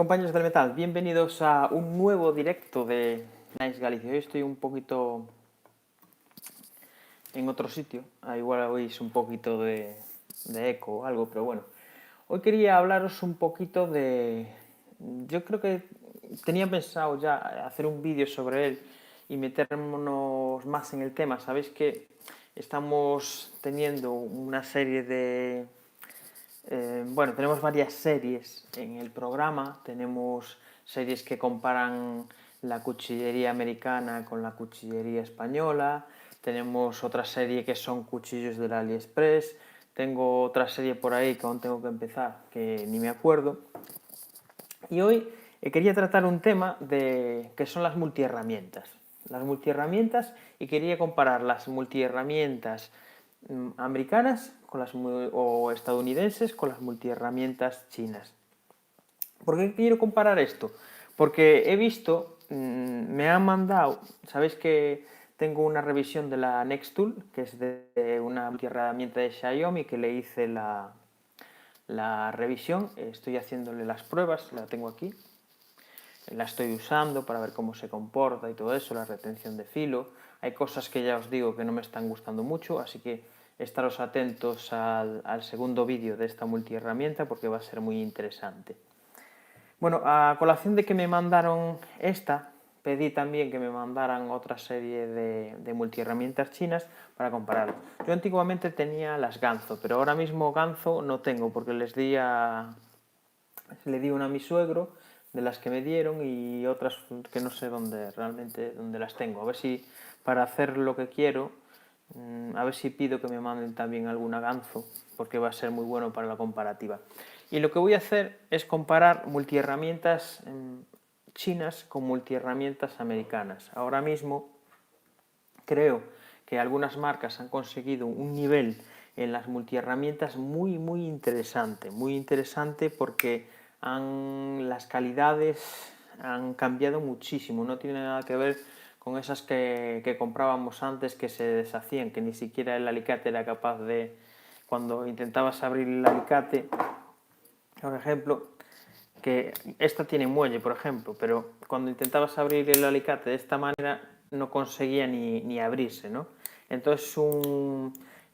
compañeros del metal, bienvenidos a un nuevo directo de Nice Galicia. Hoy estoy un poquito en otro sitio, igual oís un poquito de eco o algo, pero bueno. Hoy quería hablaros un poquito de... Yo creo que tenía pensado ya hacer un vídeo sobre él y meternos más en el tema. Sabéis que estamos teniendo una serie de... bueno, tenemos varias series en el programa. Tenemos series que comparan la cuchillería americana con la cuchillería española. Tenemos otra serie que son cuchillos del AliExpress. Tengo otra serie por ahí que aún tengo que empezar, que ni me acuerdo. Y hoy quería tratar un tema que son las multiherramientas. Las multiherramientas, y quería comparar las multiherramientas americanas con o estadounidenses con las multiherramientas chinas. ¿Por qué quiero comparar esto? Porque he visto, me han mandado, sabéis que tengo una revisión de la Nextool, que es de una multiherramienta de Xiaomi, que le hice la revisión, estoy haciéndole las pruebas, la tengo aquí, la estoy usando para ver cómo se comporta y todo eso, la retención de filo. Hay cosas que ya os digo que no me están gustando mucho, así que estaros atentos al segundo vídeo de esta multiherramienta porque va a ser muy interesante. Bueno, a colación de que me mandaron esta, pedí también que me mandaran otra serie de multiherramientas chinas para compararlo. Yo antiguamente tenía las Ganzo, pero ahora mismo Ganzo no tengo porque le di una a mi suegro de las que me dieron y otras que no sé realmente dónde las tengo. A ver si para hacer lo que quiero, a ver si pido que me manden también alguna Ganzo, porque va a ser muy bueno para la comparativa. Y lo que voy a hacer es comparar multiherramientas chinas con multiherramientas americanas. Ahora mismo creo que algunas marcas han conseguido un nivel en las multiherramientas muy interesante porque las calidades han cambiado muchísimo, no tiene nada que ver con esas que comprábamos antes que se deshacían, que ni siquiera el alicate era capaz de, cuando intentabas abrir el alicate, por ejemplo, que esta tiene muelle, por ejemplo, pero cuando intentabas abrir el alicate de esta manera no conseguía ni abrirse, ¿no? Entonces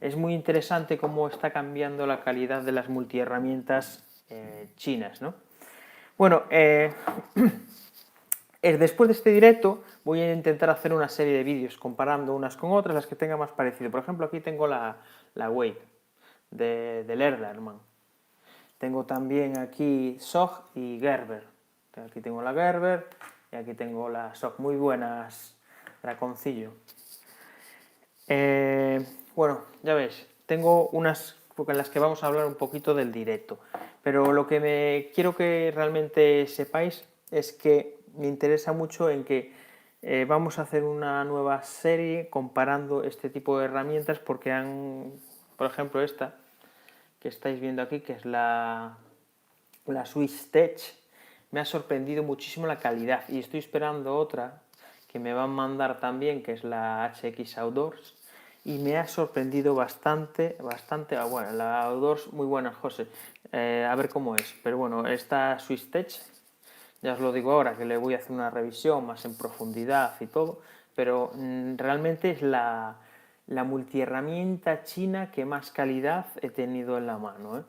es muy interesante cómo está cambiando la calidad de las multiherramientas chinas, ¿no? Bueno, después de este directo voy a intentar hacer una serie de vídeos comparando unas con otras, las que tengan más parecido. Por ejemplo, aquí tengo la Wade del Erderman. Tengo también aquí SOG y Gerber. Aquí tengo la Gerber y aquí tengo la SOG. Muy buenas, draconcillo. Bueno, ya veis, tengo unas en las que vamos a hablar un poquito del directo. Pero lo que quiero que realmente sepáis es que me interesa mucho en que vamos a hacer una nueva serie comparando este tipo de herramientas porque por ejemplo, esta que estáis viendo aquí, que es la Swiss Tech, me ha sorprendido muchísimo la calidad y estoy esperando otra que me van a mandar también, que es la HX Outdoors, y me ha sorprendido bastante, bueno, la Outdoors muy buena, José, a ver cómo es, pero bueno, esta Swiss Tech, ya os lo digo ahora, que le voy a hacer una revisión más en profundidad y todo, pero realmente es la multiherramienta china que más calidad he tenido en la mano,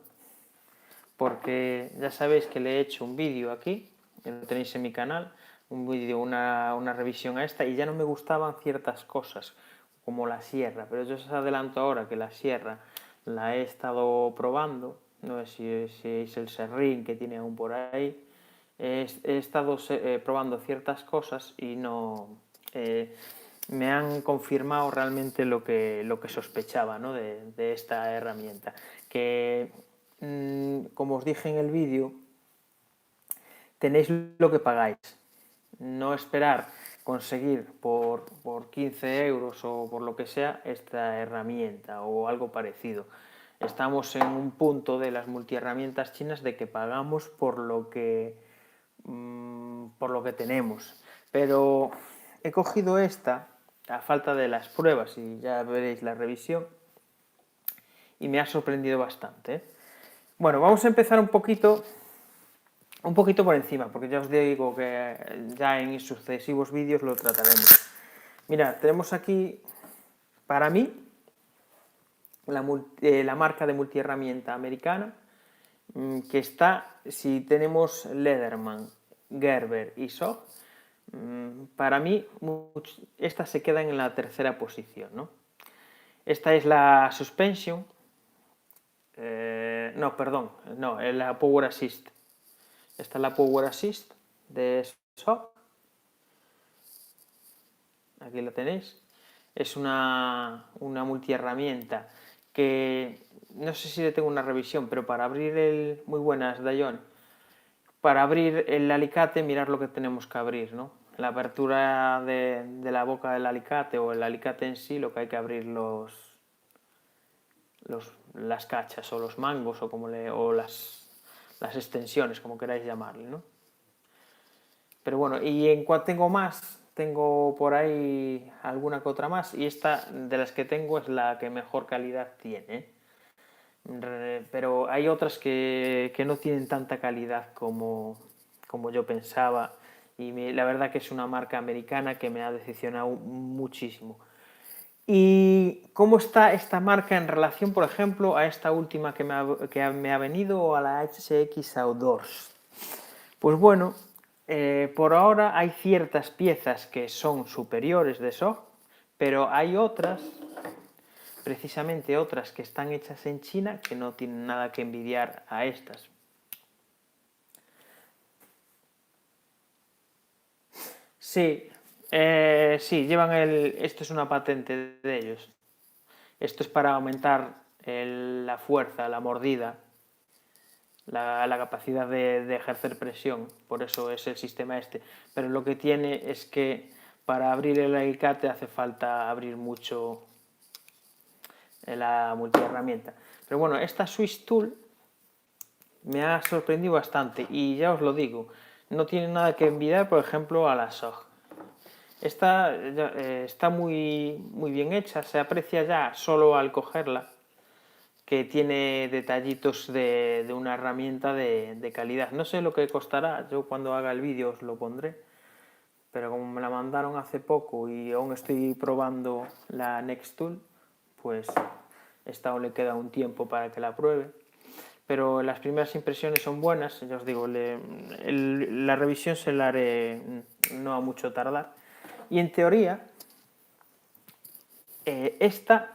porque ya sabéis que le he hecho un vídeo aquí, lo tenéis en mi canal, un vídeo, una revisión a esta, y ya no me gustaban ciertas cosas, como la sierra, pero yo os adelanto ahora que la sierra la he estado probando, no sé si es el serrín que tiene aún por ahí, he estado probando ciertas cosas y no... me han confirmado realmente lo que sospechaba, ¿no? de esta herramienta, que como os dije en el vídeo, tenéis lo que pagáis. No esperar conseguir por 15 euros o por lo que sea esta herramienta o algo parecido. Estamos en un punto de las multiherramientas chinas de que pagamos por lo que tenemos. Pero he cogido esta a falta de las pruebas y ya veréis la revisión y me ha sorprendido bastante. Bueno, vamos a empezar un poquito Un poquito por encima, porque ya os digo que ya en sucesivos vídeos lo trataremos. Mirad, tenemos aquí, para mí, la marca de multiherramienta americana, que está, si tenemos Leatherman, Gerber y SOG, para mí esta se queda en la tercera posición, ¿no? Esta es la Suspension, no, perdón, no, es la Power Assist. Esta es la Power Assist de SOG, aquí la tenéis. Es una multiherramienta que no sé si le tengo una revisión, pero para abrir el... Muy buenas, Dayon. Para abrir el alicate, mirar lo que tenemos que abrir, ¿no? La apertura de la boca del alicate o el alicate en sí, lo que hay que abrir las cachas o los mangos o, o las extensiones, como queráis llamarle, ¿no? Pero bueno, y en cuanto tengo más, tengo por ahí alguna que otra más, y esta de las que tengo es la que mejor calidad tiene. Pero hay otras que no tienen tanta calidad como yo pensaba, y la verdad que es una marca americana que me ha decepcionado muchísimo. ¿Y cómo está esta marca en relación, por ejemplo, a esta última que me ha venido, o a la HX Outdoors? Pues bueno, por ahora hay ciertas piezas que son superiores de SOG, pero hay otras, precisamente otras que están hechas en China, que no tienen nada que envidiar a estas. Sí, sí, llevan esto es una patente de ellos. Esto es para aumentar la fuerza, la mordida, la capacidad de ejercer presión, por eso es el sistema este. Pero lo que tiene es que para abrir el alicate hace falta abrir mucho la multiherramienta. Pero bueno, esta Swiss Tool me ha sorprendido bastante, y ya os lo digo, no tiene nada que envidiar, por ejemplo, a la SOG. Esta está muy bien hecha, se aprecia ya solo al cogerla que tiene detallitos de una herramienta de calidad. No sé lo que costará, yo cuando haga el vídeo os lo pondré, pero como me la mandaron hace poco y aún estoy probando la Nextool, pues esta aún le queda un tiempo para que la pruebe. Pero las primeras impresiones son buenas, ya os digo, la revisión se la haré no a mucho tardar. Y en teoría, esta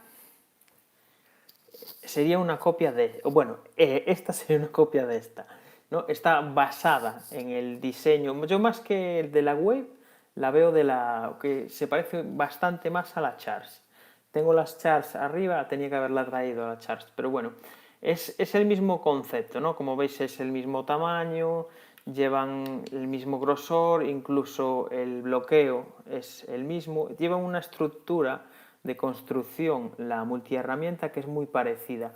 sería una copia de... Bueno, esta sería una copia de esta, ¿no? Está basada en el diseño. Yo más que el de la Wave, la veo de la... que se parece bastante más a la Charge. Tengo las Charge arriba, tenía que haberla traído a la Charge, pero bueno, es el mismo concepto, ¿no? Como veis es el mismo tamaño, llevan el mismo grosor, incluso el bloqueo es el mismo, llevan una estructura de construcción, la multiherramienta, que es muy parecida.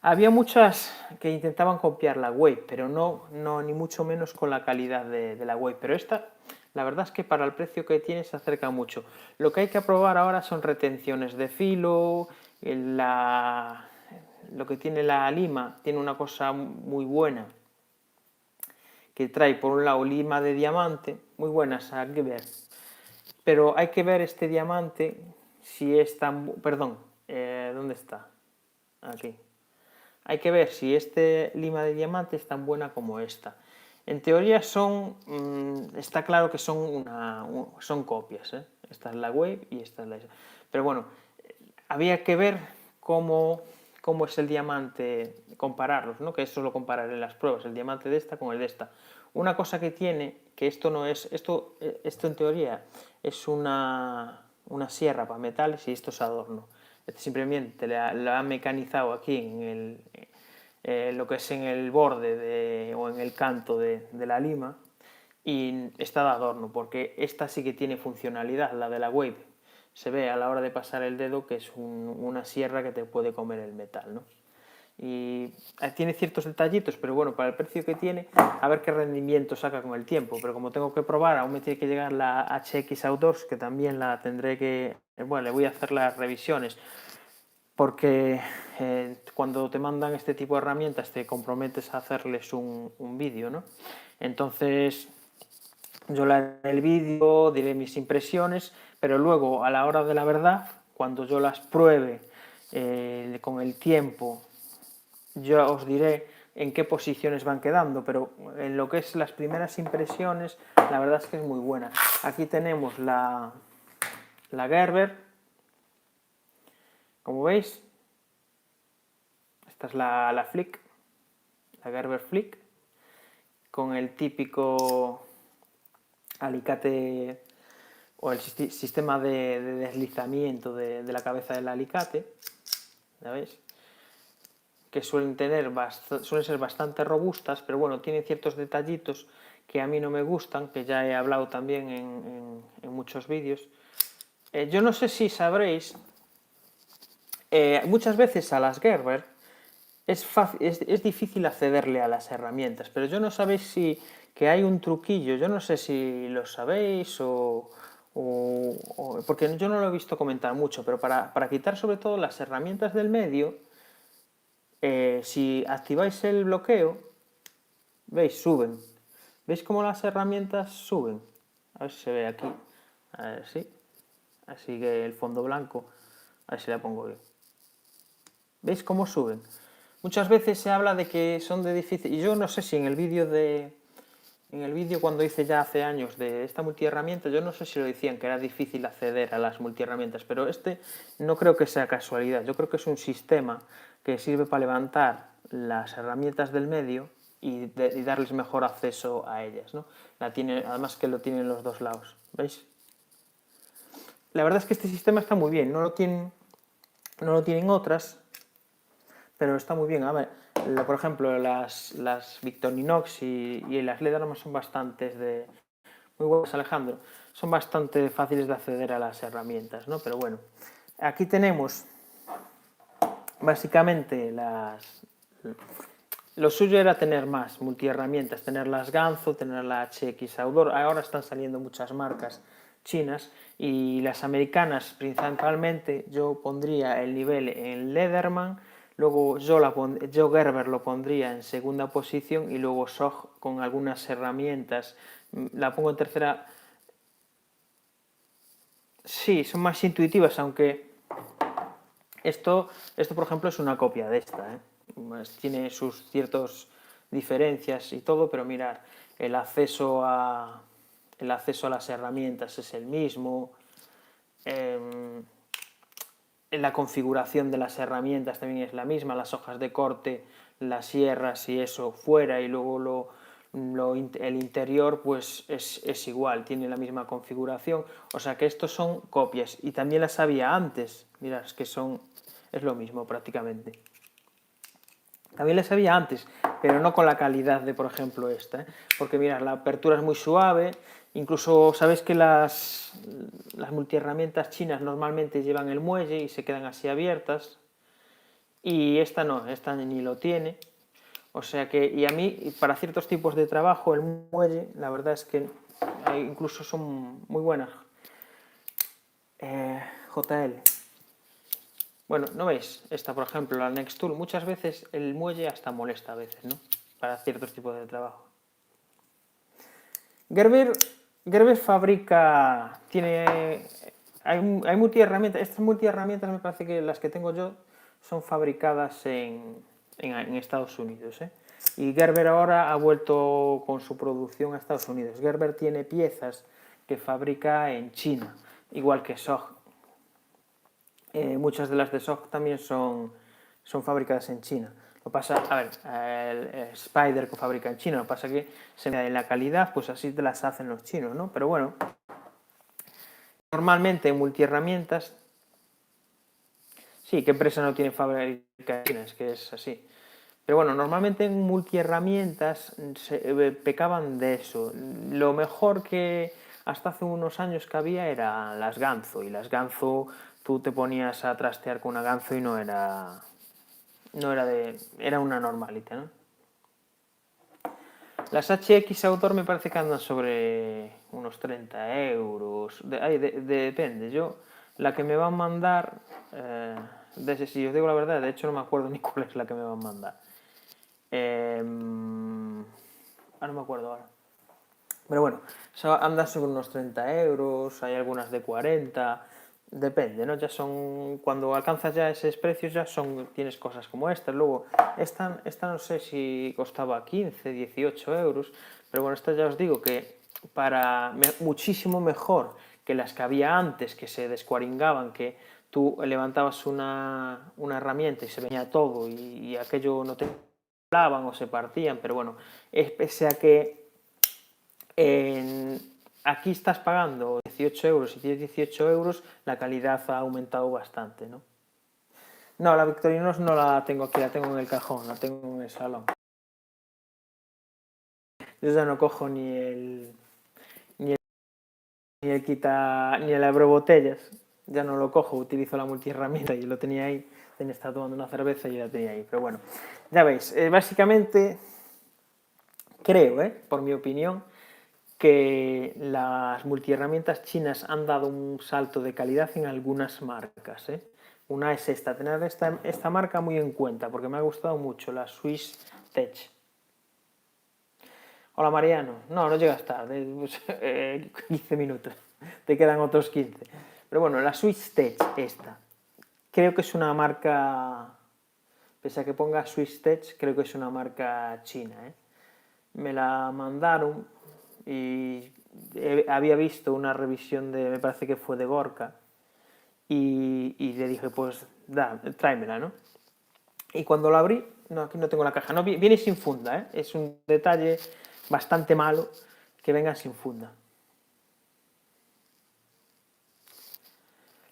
Había muchas que intentaban copiar la Wave, pero no ni mucho menos con la calidad de la Wave, pero esta, la verdad es que para el precio que tiene se acerca mucho. Lo que hay que probar ahora son retenciones de filo, lo que tiene la lima, tiene una cosa muy buena, que trae por un lado lima de diamante, muy buenas, hay que ver, pero hay que ver este diamante si es tan... Perdón, ¿dónde está? Aquí. Hay que ver si este lima de diamante es tan buena como esta. En teoría está claro que son copias, ¿eh? Esta es la Wave y esta es la... Pero bueno, había que ver cómo es el diamante, compararlos, ¿no? Que eso lo compararé en las pruebas, el diamante de esta con el de esta. Una cosa que tiene, que esto no es... Esto en teoría es una sierra para metales y esto es adorno. Simplemente la han mecanizado aquí en lo que es en el borde o en el canto de la lima, y está de adorno, porque esta sí que tiene funcionalidad, la de la Wave. Se ve a la hora de pasar el dedo que es una sierra que te puede comer el metal, ¿no? Y tiene ciertos detallitos, pero bueno, para el precio que tiene, a ver qué rendimiento saca con el tiempo. Pero como tengo que probar, aún me tiene que llegar la HX Outdoors, que también la tendré que... Bueno, le voy a hacer las revisiones. porque cuando te mandan este tipo de herramientas te comprometes a hacerles un vídeo, ¿no? Entonces yo le haré el vídeo, diré mis impresiones, pero luego a la hora de la verdad, cuando yo las pruebe con el tiempo, yo os diré en qué posiciones van quedando, pero en lo que es las primeras impresiones, la verdad es que es muy buena. Aquí tenemos la Gerber, como veis, esta es la Flick, la Gerber Flick, con el típico alicate o el sistema de deslizamiento de la cabeza del alicate, ¿ya veis? Que suelen ser bastante robustas, pero bueno, tienen ciertos detallitos que a mí no me gustan, que ya he hablado también en muchos vídeos. Yo no sé si sabréis, muchas veces a las Gerber es difícil accederle a las herramientas, pero yo no sabéis si que hay un truquillo, yo no sé si lo sabéis porque yo no lo he visto comentar mucho, pero para quitar sobre todo las herramientas del medio, si activáis el bloqueo, veis, suben. ¿Veis cómo las herramientas suben? A ver si se ve aquí. A ver, sí. Así que el fondo blanco, a ver si la pongo bien. ¿Veis cómo suben? Muchas veces se habla de que son de difícil... Y yo no sé si en el vídeo cuando hice ya hace años de esta multiherramienta, yo no sé si lo decían que era difícil acceder a las multiherramientas, pero no creo que sea casualidad. Yo creo que es un sistema que sirve para levantar las herramientas del medio y darles mejor acceso a ellas, ¿no? Además que lo tienen los dos lados, ¿veis? La verdad es que este sistema está muy bien, no lo tienen otras, pero está muy bien. A ver, por ejemplo, las Victorinox y las Lederman son muy buenas, Alejandro, son bastante fáciles de acceder a las herramientas, ¿no? Pero bueno, aquí tenemos básicamente lo suyo era tener más multiherramientas, tener las Ganzo, tener la HX Outdoor. Ahora están saliendo muchas marcas chinas y las americanas principalmente. Yo pondría el nivel en Lederman, luego yo Gerber lo pondría en segunda posición y luego SOG con algunas herramientas. La pongo en tercera. Sí, son más intuitivas, aunque esto por ejemplo es una copia de esta, ¿eh? Tiene sus ciertas diferencias y todo, pero mirad, el acceso a las herramientas es el mismo, la configuración de las herramientas también es la misma, las hojas de corte, las sierras y eso fuera, y luego el interior pues es igual, tiene la misma configuración, o sea que estos son copias, y también las había antes, mirad, es lo mismo prácticamente. También las había antes, pero no con la calidad de, por ejemplo, esta, ¿eh? Porque mirad, la apertura es muy suave, incluso sabéis que las multiherramientas chinas normalmente llevan el muelle y se quedan así abiertas, y esta no, esta ni lo tiene. O sea que, y a mí, para ciertos tipos de trabajo, el muelle, la verdad es que incluso son muy buenas. JL. Bueno, ¿no veis? Esta, por ejemplo, la Nextool, muchas veces el muelle hasta molesta a veces, ¿no? Para ciertos tipos de trabajo. Gerber fabrica, hay multiherramientas, estas multiherramientas me parece que las que tengo yo son fabricadas en Estados Unidos, ¿eh? Y Gerber ahora ha vuelto con su producción a Estados Unidos. Gerber tiene piezas que fabrica en China, igual que SOG. Muchas de las de SOG también son fabricadas en China. Lo pasa, a ver, el Spider que fabrica en China, lo pasa que en la calidad, pues así te las hacen los chinos, ¿no? Pero bueno, normalmente en multiherramientas, sí, ¿qué empresa no tiene fábrica en China? Es que es así. Pero bueno, normalmente en multiherramientas pecaban de eso. Lo mejor que hasta hace unos años que había eran las Ganzo, y las Ganzo tú te ponías a trastear con una Ganzo y era una normalita, ¿no? Las HX Outdoor me parece que andan sobre unos 30 euros. Depende. La que me van a mandar, Si os digo la verdad, de hecho no me acuerdo ni cuál es la que me van a mandar. No me acuerdo ahora. Pero bueno, anda sobre unos 30 euros, hay algunas de 40, depende, ¿no? Ya son, cuando alcanzas ya esos precios, tienes cosas como estas. Luego, esta no sé si costaba 15, 18 euros, pero bueno, esta ya os digo que muchísimo mejor que las que había antes, que se descuaringaban, que tú levantabas una herramienta y se venía todo y aquello no te hablaban o se partían, pero bueno, pese a que aquí estás pagando 18 euros y tienes 18 euros, la calidad ha aumentado bastante, ¿no? No, la Victorinos no la tengo aquí, la tengo en el cajón, la tengo en el salón. Yo ya no cojo ni el abrobotellas, ya no lo cojo, utilizo la multiherramienta y lo tenía ahí, estaba tomando una cerveza y la tenía ahí, pero bueno, ya veis, básicamente creo, por mi opinión, que las multiherramientas chinas han dado un salto de calidad en algunas marcas. Una es tener esta marca muy en cuenta, porque me ha gustado mucho, la Swiss Tech. Hola Mariano, no llegas tarde, 15 minutos, te quedan otros 15. Pero bueno, la Swiss Tech esta, creo que es una marca, pese a que ponga Swiss Tech, creo que es una marca china. Me la mandaron y había visto una revisión me parece que fue de Gorka, y le dije, pues tráemela, ¿no? Y cuando la abrí, no, aquí no tengo la caja, no, viene sin funda, es un detalle bastante malo que venga sin funda.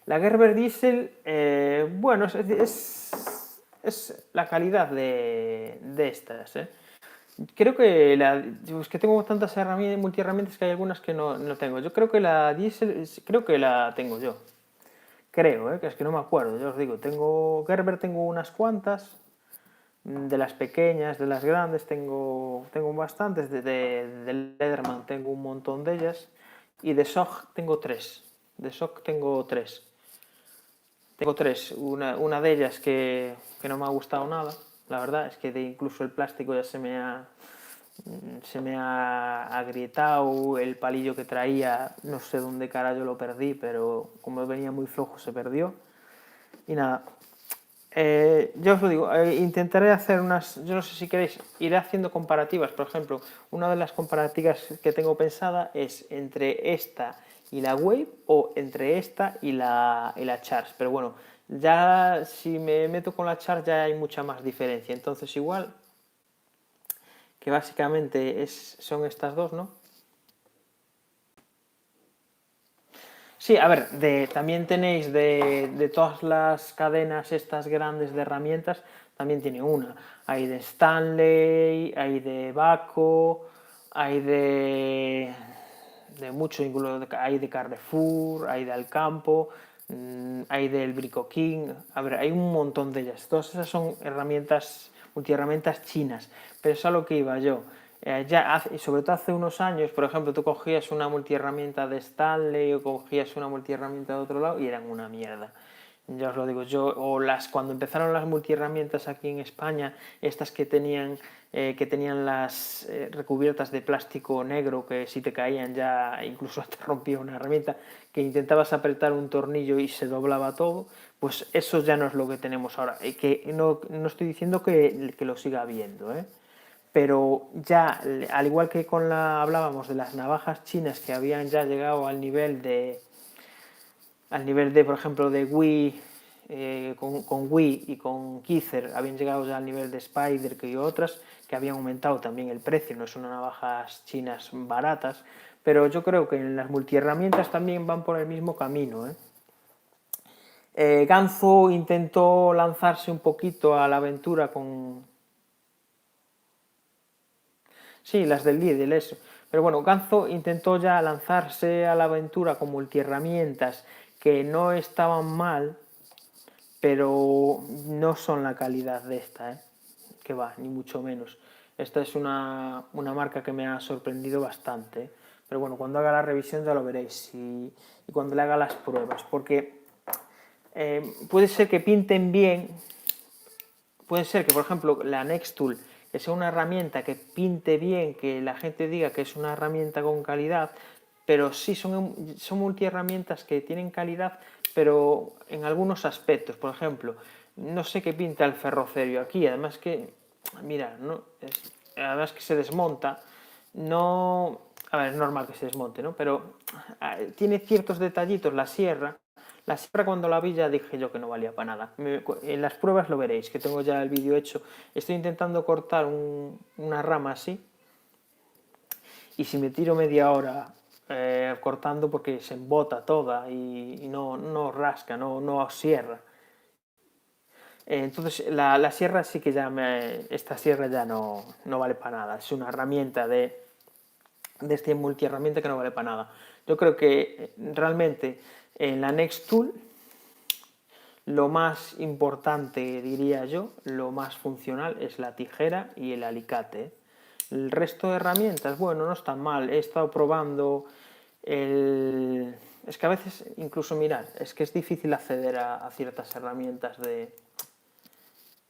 La Gerber Diesel, bueno, es la calidad de estas, Creo que es que tengo tantas multiherramientas que hay algunas que no tengo. Yo creo que la Diesel, creo que la tengo yo. Creo, que es que no me acuerdo, yo os digo. Gerber tengo unas cuantas, de las pequeñas, de las grandes tengo bastantes, de Lederman tengo un montón de ellas, y de SOG tengo tres. De SOG tengo tres. Tengo tres. Una de ellas que no me ha gustado nada, la verdad, es que incluso el plástico ya se me ha agrietado, el palillo que traía, no sé dónde carajo lo perdí, pero como venía muy flojo se perdió. Y nada, yo os lo digo, intentaré hacer yo no sé si queréis, iré haciendo comparativas. Por ejemplo, una de las comparativas que tengo pensada es entre esta y la Wave, o entre esta y la Charge. Pero bueno, ya si me meto con la Charge ya hay mucha más diferencia. Entonces igual, que básicamente son estas dos, ¿no? Sí, a ver, también tenéis de todas las cadenas estas grandes de herramientas, también tiene una. Hay de Stanley, hay de Baco, hay de mucho, incluso hay de Carrefour, hay de Alcampo, hay del Brico King. A ver, hay un montón de ellas. Todas esas son multiherramientas chinas, pero es a lo que iba yo. Sobre todo hace unos años, por ejemplo, tú cogías una multiherramienta de Stanley o cogías una multiherramienta de otro lado y eran una mierda. Ya os lo digo yo, cuando empezaron las multiherramientas aquí en España, estas que tenían las recubiertas de plástico negro, que si te caían ya incluso te rompía una herramienta, que intentabas apretar un tornillo y se doblaba todo, pues eso ya no es lo que tenemos ahora. Que no estoy diciendo que lo siga habiendo, pero ya, al igual que hablábamos de las navajas chinas que habían ya llegado al nivel de, por ejemplo, de Wii, con Wii y con Kizer, habían llegado ya al nivel de Spider y otras, que habían aumentado también el precio, no son navajas chinas baratas, pero yo creo que en las multiherramientas también van por el mismo camino, Ganzo intentó lanzarse un poquito a la aventura con... Sí, las del Lidl, eso. Pero bueno, Ganzo intentó ya lanzarse a la aventura con multiherramientas que no estaban mal, pero no son la calidad de esta, que va, ni mucho menos. Esta es una marca que me ha sorprendido bastante, pero bueno, cuando haga la revisión ya lo veréis y cuando le haga las pruebas, porque puede ser que pinten bien, puede ser que, por ejemplo, la Nextool, que sea una herramienta que pinte bien, que la gente diga que es una herramienta con calidad, pero sí son multiherramientas que tienen calidad, pero en algunos aspectos. Por ejemplo, no sé qué pinta el ferrocerio aquí, además que, mira, además que se desmonta, no, a ver, es normal que se desmonte, ¿no? Pero tiene ciertos detallitos la sierra. La sierra, cuando la vi, ya dije yo que no valía para nada. En las pruebas lo veréis, que tengo ya el vídeo hecho. Estoy intentando cortar una rama así, y si me tiro media hora cortando, porque se embota toda y no rasca, no sierra. Entonces la sierra sí que esta sierra ya no vale para nada. Es una herramienta de esta multiherramienta que no vale para nada. Yo creo que realmente en la Nextool lo más importante, diría yo, lo más funcional es la tijera y el alicate. El resto de herramientas, bueno, no están mal. He estado probando Es que a veces, incluso mirar, es que es difícil acceder a ciertas herramientas de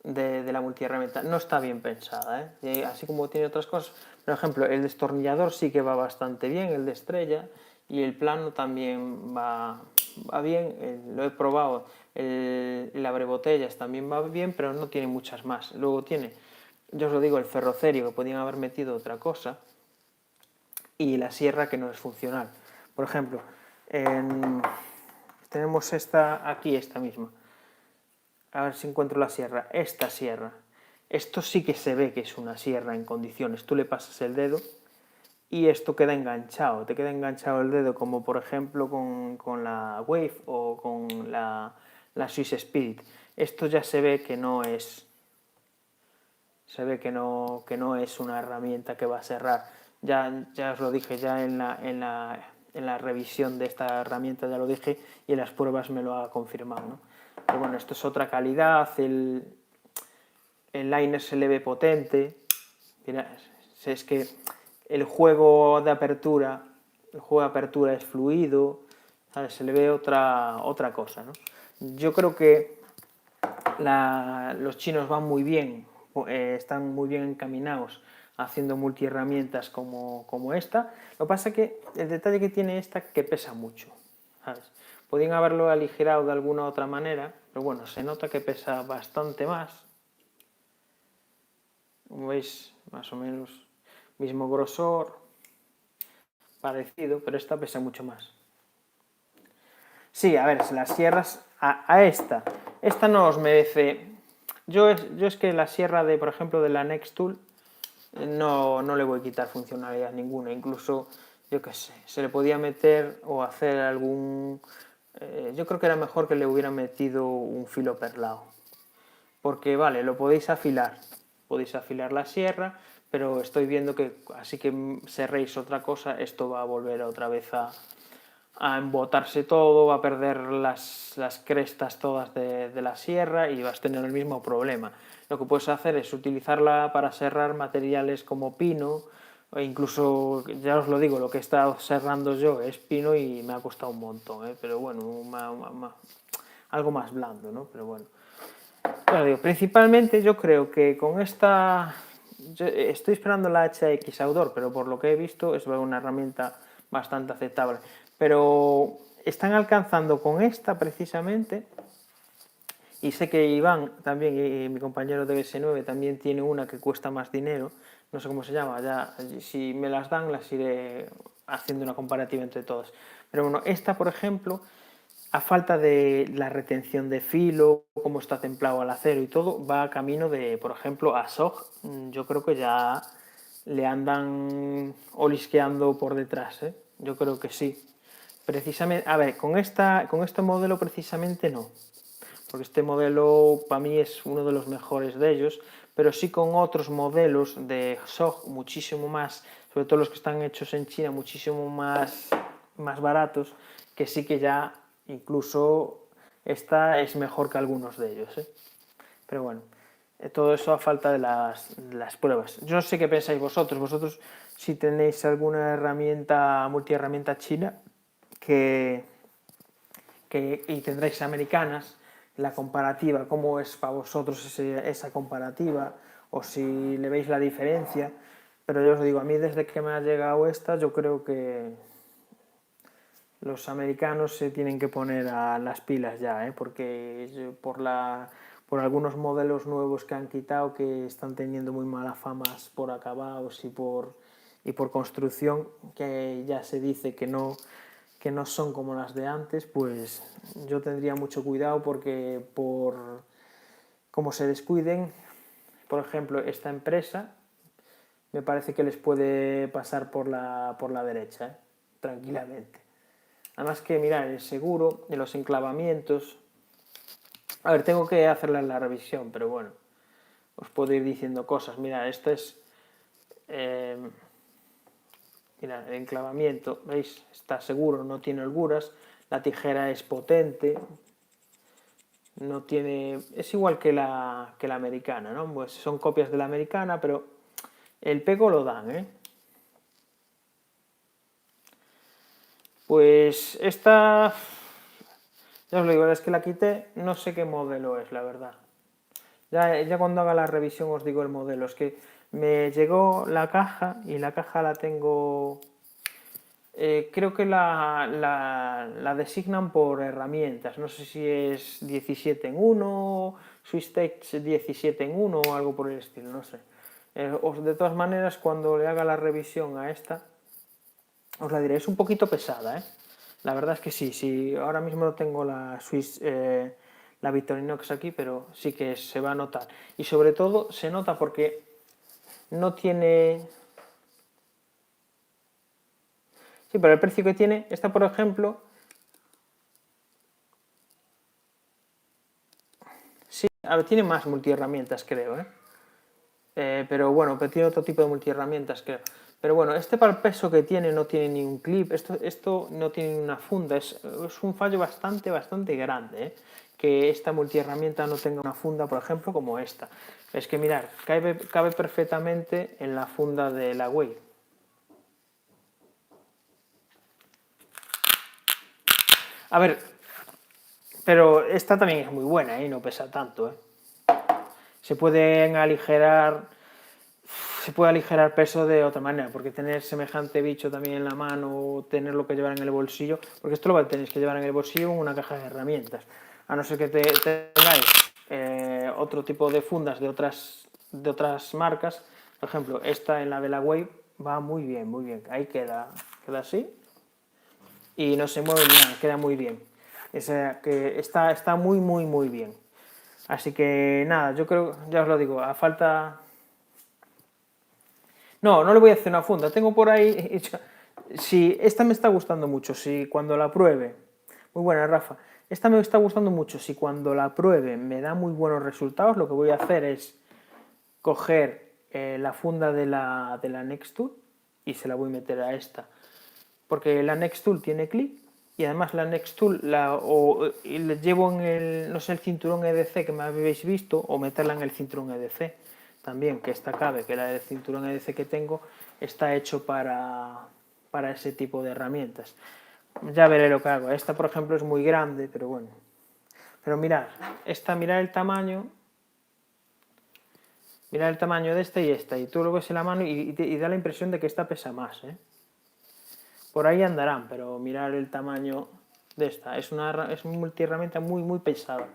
la multiherramienta. No está bien pensada, ¿eh? Así como tiene otras cosas. Por ejemplo, el destornillador sí que va bastante bien, el de estrella, y el plano también va bien. Lo he probado. El abrebotellas también va bien, pero no tiene muchas más. Luego tiene, yo os lo digo, el ferrocerio, que podían haber metido otra cosa, y la sierra, que no es funcional. Por ejemplo, tenemos esta misma. A ver si encuentro la sierra. Esta sierra. Esto sí que se ve que es una sierra en condiciones. Tú le pasas el dedo y esto queda enganchado. Te queda enganchado el dedo, como por ejemplo con la Wave o con la Swiss Spirit. Esto ya se ve que no es... Se ve que no es una herramienta que va a cerrar. Ya os lo dije, ya en la revisión de esta herramienta ya lo dije, y en las pruebas me lo ha confirmado, ¿no? Pero bueno, esto es otra calidad, el liner se le ve potente. Mira, es que el juego de apertura es fluido, ¿sabes? Se le ve otra cosa, ¿no? Yo creo que los chinos van muy bien, están muy bien encaminados haciendo multiherramientas como esta. Lo que pasa es que el detalle que tiene esta, que pesa mucho, ¿sabes? Podrían haberlo aligerado de alguna otra manera, pero bueno, se nota que pesa bastante más. Como veis, más o menos mismo grosor, parecido, pero esta pesa mucho más. Sí, a ver, las sierras a esta no os merece. Yo es que la sierra de, por ejemplo, de la Nextool no le voy a quitar funcionalidad ninguna. Incluso, yo qué sé, se le podía meter o hacer algún... yo creo que era mejor que le hubiera metido un filo perlado. Porque, vale, lo podéis afilar la sierra, pero estoy viendo que así que cerréis otra cosa, esto va a volver otra vez a embotarse todo, va a perder las crestas todas de la sierra y vas a tener el mismo problema. Lo que puedes hacer es utilizarla para serrar materiales como pino, o incluso, ya os lo digo, lo que he estado serrando yo es pino y me ha costado un montón, pero bueno, algo más blando, ¿no? Pero bueno. Bueno, digo, principalmente yo creo que con esta... estoy esperando la HX Outdoor, pero por lo que he visto es una herramienta bastante aceptable. Pero están alcanzando con esta precisamente, y sé que Iván también, y mi compañero de BS9, también tiene una que cuesta más dinero, no sé cómo se llama, ya si me las dan las iré haciendo una comparativa entre todas. Pero bueno, esta por ejemplo, a falta de la retención de filo, cómo está templado al acero y todo, va a camino de, por ejemplo, a SOG. Yo creo que ya le andan olisqueando por detrás, ¿eh? Yo creo que sí. Precisamente, a ver, con este modelo precisamente no, porque este modelo para mí es uno de los mejores de ellos, pero sí con otros modelos de SOG muchísimo más, sobre todo los que están hechos en China, muchísimo más baratos, que sí que ya incluso esta es mejor que algunos de ellos, ¿eh? Pero bueno, todo eso a falta de las pruebas. Yo no sé qué pensáis vosotros si tenéis alguna multiherramienta china que y tendréis americanas, la comparativa, cómo es para vosotros esa comparativa, o si le veis la diferencia. Pero yo os digo, a mí desde que me ha llegado esta, yo creo que los americanos se tienen que poner a las pilas ya, porque por algunos modelos nuevos que han quitado que están teniendo muy mala fama por acabados y por construcción, que ya se dice que no son como las de antes, pues yo tendría mucho cuidado porque por como se descuiden, por ejemplo, esta empresa me parece que les puede pasar por la derecha, tranquilamente. Además que, mirad, el seguro de los enclavamientos... A ver, tengo que hacerle la revisión, pero bueno, os puedo ir diciendo cosas. Mirad, esto es... mirad, el enclavamiento, ¿veis? Está seguro, no tiene holguras. La tijera es potente. No tiene... Es igual que la americana, ¿no? Pues son copias de la americana, pero el pego lo dan, ¿eh? Pues esta... Ya os lo digo, es que la quité, no sé qué modelo es, la verdad. Ya cuando haga la revisión os digo el modelo. Es que me llegó la caja y la caja la tengo... creo que la designan por herramientas. No sé si es 17 en 1, SwissTech 17 en 1 o algo por el estilo, no sé. De todas maneras, cuando le haga la revisión a esta, os la diré. Es un poquito pesada, ¿eh? La verdad es que sí, ahora mismo no tengo la la Victorinox aquí, pero sí que se va a notar. Y sobre todo se nota porque no tiene... Sí, pero el precio que tiene, esta por ejemplo, sí, a ver, tiene más multiherramientas, creo, ¿eh? Pero bueno, pero tiene otro tipo de multiherramientas, creo. Pero bueno, este para el peso que tiene no tiene ni un clip, esto no tiene ni una funda, es un fallo bastante grande, ¿eh? Que esta multiherramienta no tenga una funda, por ejemplo, como esta. Es que mirar, cabe perfectamente en la funda de la Wave. A ver, pero esta también es muy buena, ¿eh? No pesa tanto, ¿eh? Se pueden aligerar se puede aligerar peso de otra manera, porque tener semejante bicho también en la mano o tenerlo que llevar en el bolsillo, porque esto lo tenéis que llevar en el bolsillo en una caja de herramientas, a no ser que tengáis otro tipo de fundas de otras marcas. Por ejemplo, esta en la de la Wave va muy bien, ahí queda así y no se mueve ni nada, queda muy bien. Que está muy bien. Así que nada, yo creo, ya os lo digo, a falta... No le voy a hacer una funda. Tengo por ahí... Si esta me está gustando mucho, si cuando la pruebe... Muy buena, Rafa. Esta me está gustando mucho, si cuando la pruebe me da muy buenos resultados, lo que voy a hacer es coger la funda de la Nextool y se la voy a meter a esta. Porque la Nextool tiene clip y además la Nextool la llevo en el, no sé, el cinturón EDC que me habéis visto, o meterla en el cinturón EDC también, que esta cabe, que el cinturón EDC que tengo está hecho para ese tipo de herramientas. Ya veré lo que hago. Esta, por ejemplo, es muy grande, pero bueno. Pero mirad, mirad el tamaño de esta, y tú lo ves en la mano y da la impresión de que esta pesa más, ¿eh? Por ahí andarán, pero mirad el tamaño de esta. Es una multiherramienta muy pesada.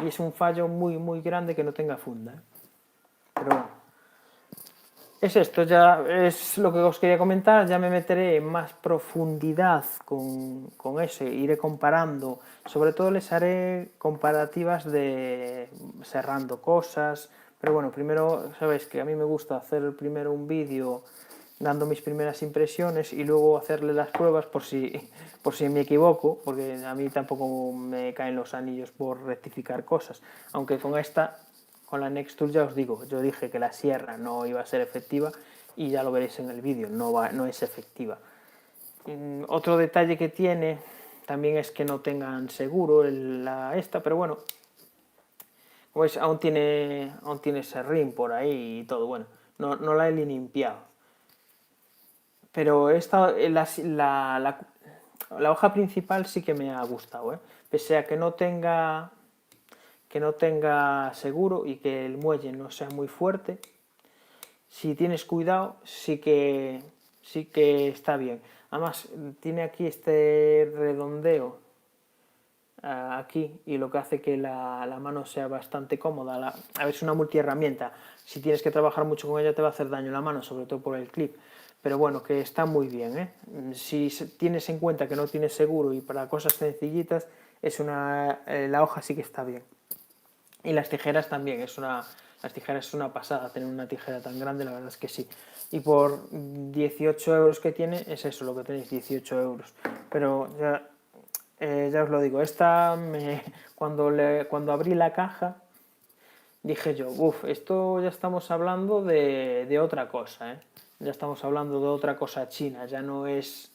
Y es un fallo muy grande que no tenga funda, ¿eh? Pero bueno. Es esto, ya es lo que os quería comentar. Ya me meteré en más profundidad con ese. Iré comparando. Sobre todo les haré comparativas de cerrando cosas. Pero bueno, primero, sabéis que a mí me gusta hacer primero un vídeo dando mis primeras impresiones y luego hacerle las pruebas por si me equivoco, porque a mí tampoco me caen los anillos por rectificar cosas, aunque con la Nextool ya os digo, yo dije que la sierra no iba a ser efectiva y ya lo veréis en el vídeo, no es efectiva. Otro detalle que tiene también es que no tengan seguro pero bueno, como veis, aún tiene serrín por ahí y todo, bueno, no la he limpiado. Pero la hoja principal sí que me ha gustado, ¿eh? pese a que no tenga seguro y que el muelle no sea muy fuerte, si tienes cuidado, sí que está bien. Además, tiene aquí este redondeo aquí, y lo que hace que la mano sea bastante cómoda. A ver, es una multiherramienta. Si tienes que trabajar mucho con ella te va a hacer daño la mano, sobre todo por el clip. Pero bueno, que está muy bien, ¿eh? Si tienes en cuenta que no tienes seguro y para cosas sencillitas, la hoja sí que está bien. Y las tijeras también, las tijeras es una pasada, tener una tijera tan grande, la verdad es que sí. Y por 18 euros que tiene, es eso lo que tenéis, 18 euros. Pero ya os lo digo, cuando abrí la caja, dije yo, uff, esto ya estamos hablando de otra cosa, ¿eh? Ya estamos hablando de otra cosa china, ya es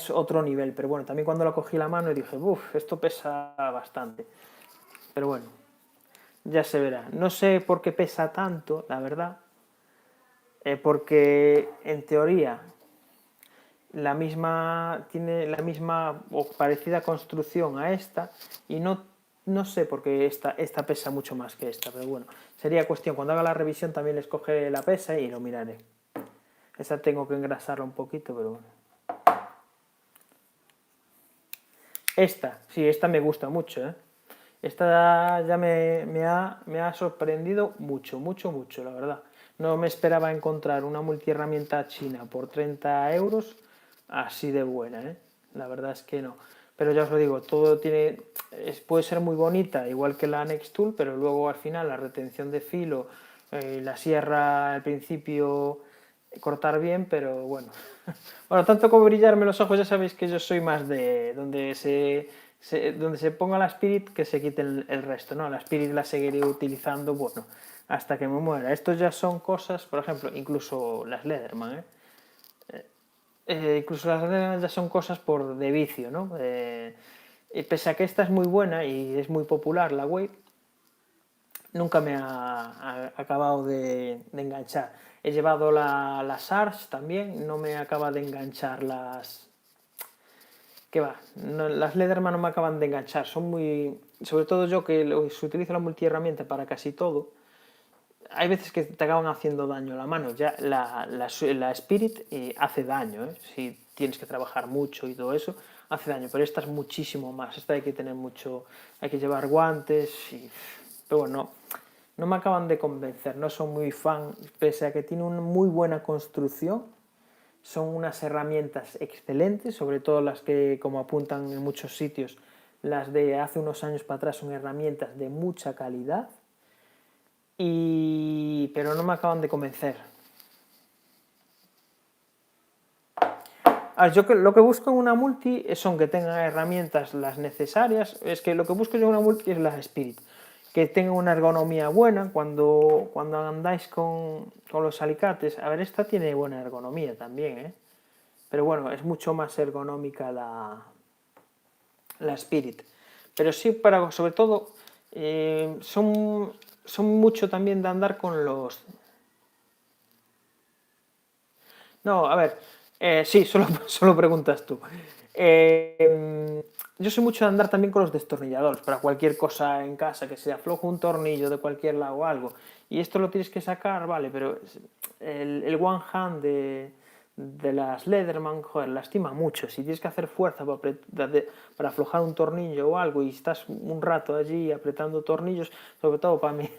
otro nivel. Pero bueno, también cuando la cogí la mano y dije, uff, esto pesa bastante. Pero bueno, ya se verá. No sé por qué pesa tanto, la verdad, porque en teoría tiene la misma o parecida construcción a esta, y no sé por qué esta pesa mucho más que esta, pero bueno, sería cuestión, cuando haga la revisión también les cogeré la pesa y lo miraré. Esta tengo que engrasarla un poquito, pero bueno. Esta me gusta mucho, ¿eh? Esta ya me ha sorprendido mucho, mucho, mucho, la verdad. No me esperaba encontrar una multiherramienta china por 30 euros así de buena, ¿eh? La verdad es que no. Pero ya os lo digo, puede ser muy bonita, igual que la Nextool, pero luego al final la retención de filo, la sierra al principio cortar bien, pero bueno. Bueno, tanto como brillarme los ojos, ya sabéis que yo soy más de donde se ponga la Spirit, que se quite el resto, ¿no? La Spirit la seguiré utilizando, bueno, hasta que me muera. Estos ya son cosas, por ejemplo, incluso las Leatherman, ¿eh? Incluso las Leatherman ya son cosas de vicio, ¿no? Y pese a que esta es muy buena y es muy popular, la Wave, nunca me ha acabado de enganchar. He llevado las ARS también, no me acaba de enganchar ¿Qué va? No, las Leatherman no me acaban de enganchar, son muy... Sobre todo yo que utilizo la multiherramienta para casi todo, hay veces que te acaban haciendo daño la mano. Ya la Spirit hace daño, ¿eh? Si tienes que trabajar mucho y todo eso, hace daño, pero esta es muchísimo más. Esta hay que tener mucho, hay que llevar guantes pero bueno, no me acaban de convencer, no soy muy fan, pese a que tiene una muy buena construcción. Son unas herramientas excelentes, sobre todo las que, como apuntan en muchos sitios, las de hace unos años para atrás son herramientas de mucha calidad, pero no me acaban de convencer. Yo lo que busco en una multi son que tengan herramientas las necesarias. Es que lo que busco yo en una multi es la Spirit, que tenga una ergonomía buena cuando andáis con los alicates. A ver, esta tiene buena ergonomía también, ¿eh? Pero bueno, es mucho más ergonómica la Spirit. Pero sí, sobre todo, son mucho también de andar con los... No, a ver, sí, solo preguntas tú. Yo soy mucho de andar también con los destornilladores, para cualquier cosa en casa, que se afloje un tornillo de cualquier lado o algo. Y esto lo tienes que sacar, vale, pero el one hand de las Leatherman, joder, lastima mucho. Si tienes que hacer fuerza para aflojar un tornillo o algo y estás un rato allí apretando tornillos, sobre todo para mí,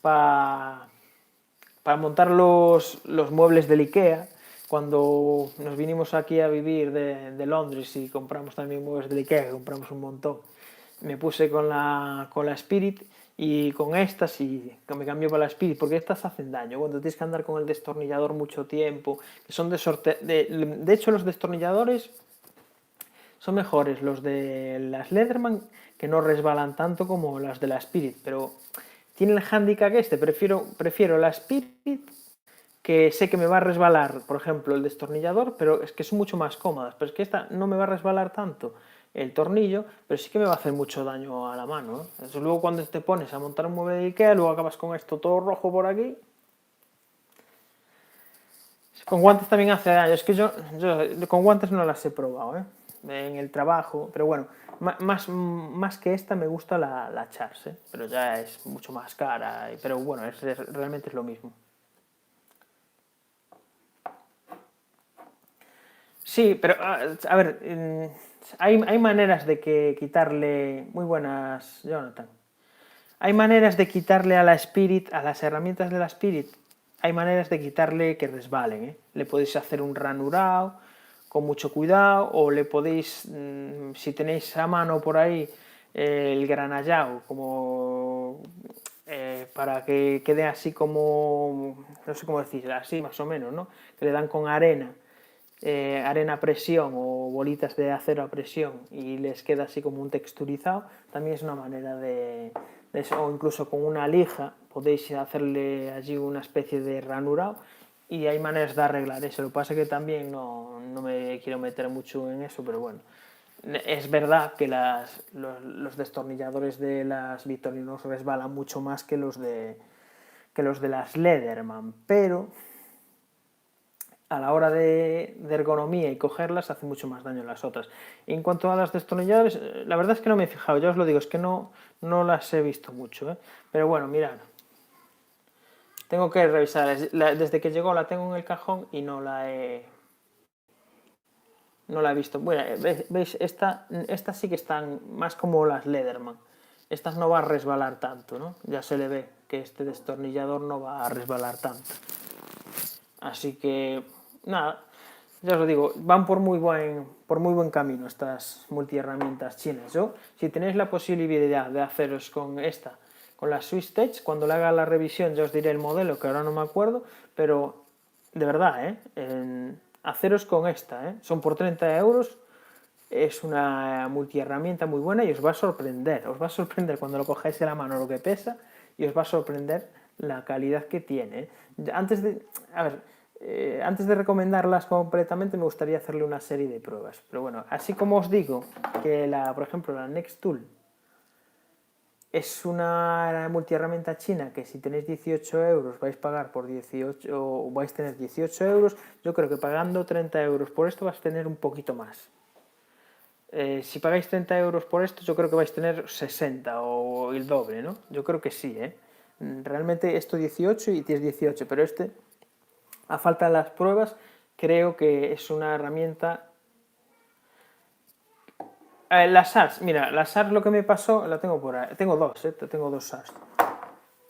para montar los muebles del IKEA, cuando nos vinimos aquí a vivir de Londres y compramos también muebles del IKEA, que compramos un montón, me puse con la Spirit y con estas, y me cambió para la Spirit, porque estas hacen daño cuando tienes que andar con el destornillador mucho tiempo, que son de hecho los destornilladores son mejores los de las Leatherman, que no resbalan tanto como las de la Spirit, pero tiene el handicap que prefiero la Spirit, que sé que me va a resbalar, por ejemplo, el destornillador, pero es que son mucho más cómodas. Pero es que esta no me va a resbalar tanto el tornillo, pero sí que me va a hacer mucho daño a la mano, ¿eh? Entonces, luego cuando te pones a montar un mueble de Ikea, luego acabas con esto todo rojo por aquí. Con guantes también hace daño. Es que yo con guantes no las he probado, ¿eh? en el trabajo, pero bueno, más que esta me gusta la Charge, pero ya es mucho más cara, pero bueno, realmente es lo mismo. Sí, pero a ver, hay maneras de quitarle, muy buenas, Jonathan, hay maneras de quitarle a la Spirit, a las herramientas de la Spirit, hay maneras de quitarle que resbalen, ¿eh? Le podéis hacer un ranurado con mucho cuidado, o le podéis, si tenéis a mano por ahí el granallado, como para que quede así como, no sé cómo decir, así más o menos, ¿no? Que le dan con arena a presión o bolitas de acero a presión y les queda así como un texturizado, también es una manera de eso, o incluso con una lija podéis hacerle allí una especie de ranurado y hay maneras de arreglar eso. Lo que pasa es que también no me quiero meter mucho en eso, pero bueno, es verdad que los destornilladores de las Victorinox resbalan mucho más que los de las Lederman, pero a la hora de ergonomía y cogerlas hace mucho más daño las otras. En cuanto a las destornilladores, la verdad es que no me he fijado, ya os lo digo, es que no las he visto mucho, ¿eh? Pero bueno, mirad, tengo que revisar, desde que llegó la tengo en el cajón y no la he visto. Bueno, veis, estas sí que están más como las Lederman, estas no va a resbalar tanto, ¿no? Ya se le ve que este destornillador no va a resbalar tanto. Así que, nada, ya os lo digo, van por muy buen camino estas multiherramientas chinas. Yo, si tenéis la posibilidad de haceros con esta, con la SwissTech, cuando le haga la revisión ya os diré el modelo, que ahora no me acuerdo, pero de verdad, haceros con esta, son por 30 euros, es una multiherramienta muy buena y os va a sorprender cuando lo cogáis en la mano lo que pesa y os va a sorprender la calidad que tiene. Antes de recomendarlas completamente me gustaría hacerle una serie de pruebas, pero bueno, así como os digo que por ejemplo la Nextool es una multiherramienta china que si tenéis 18 euros vais a pagar por 18 o vais a tener 18 euros, yo creo que pagando 30 euros por esto vais a tener un poquito más. Si pagáis 30 euros por esto, yo creo que vais a tener 60 o el doble, ¿no? Yo creo que sí, ¿eh? Realmente esto 18 y tienes 18, pero a falta de las pruebas, creo que es una herramienta. La SARS, mira, la SARS lo que me pasó, la tengo por ahí, tengo dos SARS.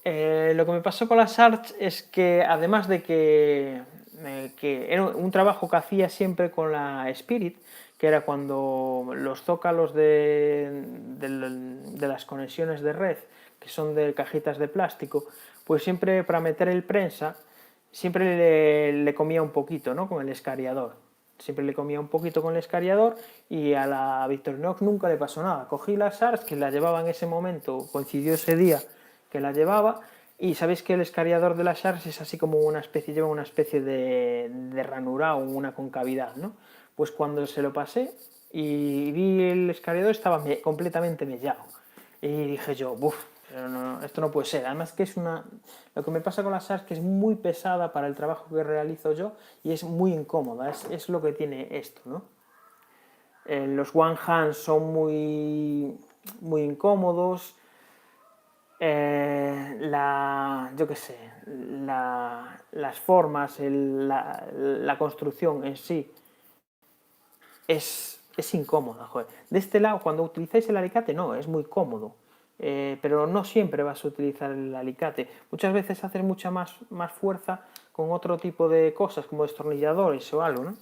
Lo que me pasó con la SARS es que además de que era un trabajo que hacía siempre con la Spirit, que era cuando los zócalos de las conexiones de red, que son de cajitas de plástico, pues siempre para meter el prensa, siempre le comía un poquito, ¿no? Con el escariador. Siempre le comía un poquito con el escariador y a la Victorinox nunca le pasó nada. Cogí la SARS, que la llevaba en ese momento, coincidió ese día que la llevaba, y sabéis que el escariador de la SARS es así como lleva una especie de ranura o una concavidad, ¿no? Pues cuando se lo pasé y vi el escariador estaba completamente mellado. Y dije yo, uff, esto no puede ser. Además que lo que me pasa con la SARS es que es muy pesada para el trabajo que realizo yo y es muy incómoda, es lo que tiene esto, ¿no? Los one hands son muy incómodos, yo qué sé, las formas, la construcción en sí es incómoda, joder. De este lado, cuando utilizáis el alicate, no, es muy cómodo. Pero no siempre vas a utilizar el alicate. Muchas veces haces mucha más fuerza con otro tipo de cosas, como destornilladores o algo, ¿no?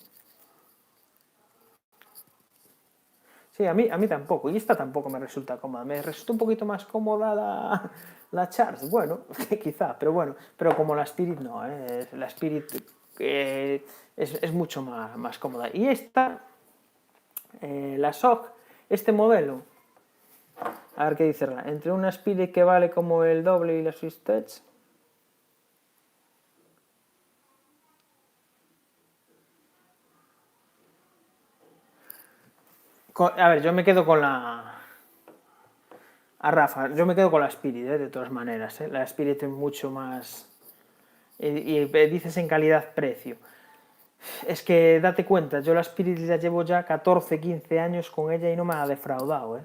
Sí, a mí tampoco. Y esta tampoco me resulta cómoda. Me resulta un poquito más cómoda la Charge. Bueno, quizá, pero bueno. Pero como la Spirit no, ¿eh? La Spirit es mucho más cómoda. Y esta, la SOG, este modelo, a ver qué dice, entre una Spirit que vale como el doble y la SwissTech. A ver, yo me quedo con Rafa, yo me quedo con la Spirit, de todas maneras. La Spirit es mucho más. Y dices en calidad-precio. Es que date cuenta, yo la Spirit ya llevo ya 14, 15 años con ella y no me ha defraudado, ¿eh?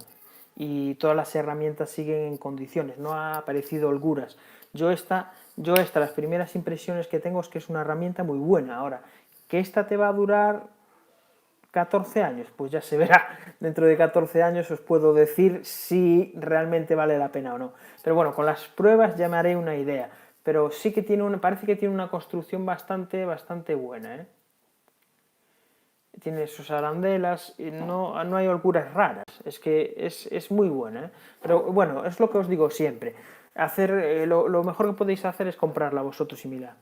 Y todas las herramientas siguen en condiciones, no ha aparecido holguras. Yo esta, las primeras impresiones que tengo es que es una herramienta muy buena. Ahora, que esta te va a durar 14 años, pues ya se verá. Dentro de 14 años os puedo decir si realmente vale la pena o no. Pero bueno, con las pruebas ya me haré una idea. Pero sí que parece que tiene una construcción bastante buena, ¿eh? Tiene sus arandelas y no hay holguras raras. Es que es muy buena, ¿eh? Pero bueno, es lo que os digo siempre. Lo mejor que podéis hacer es comprarla vosotros y mirad.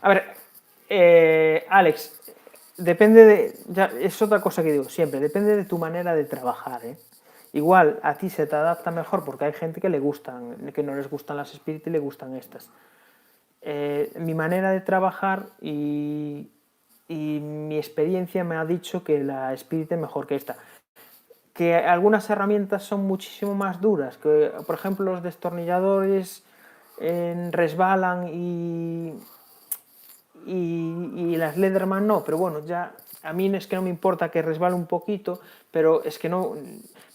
A ver, Alex, depende de. Ya, es otra cosa que digo siempre, depende de tu manera de trabajar, ¿eh? Igual a ti se te adapta mejor porque hay gente que le gustan, que no les gustan las Spirit y le gustan estas. Mi manera de trabajar y mi experiencia me ha dicho que la Spirit es mejor que esta. Que algunas herramientas son muchísimo más duras, que por ejemplo los destornilladores resbalan y las Leatherman no, pero bueno, ya a mí es que no me importa que resbale un poquito, pero es que no,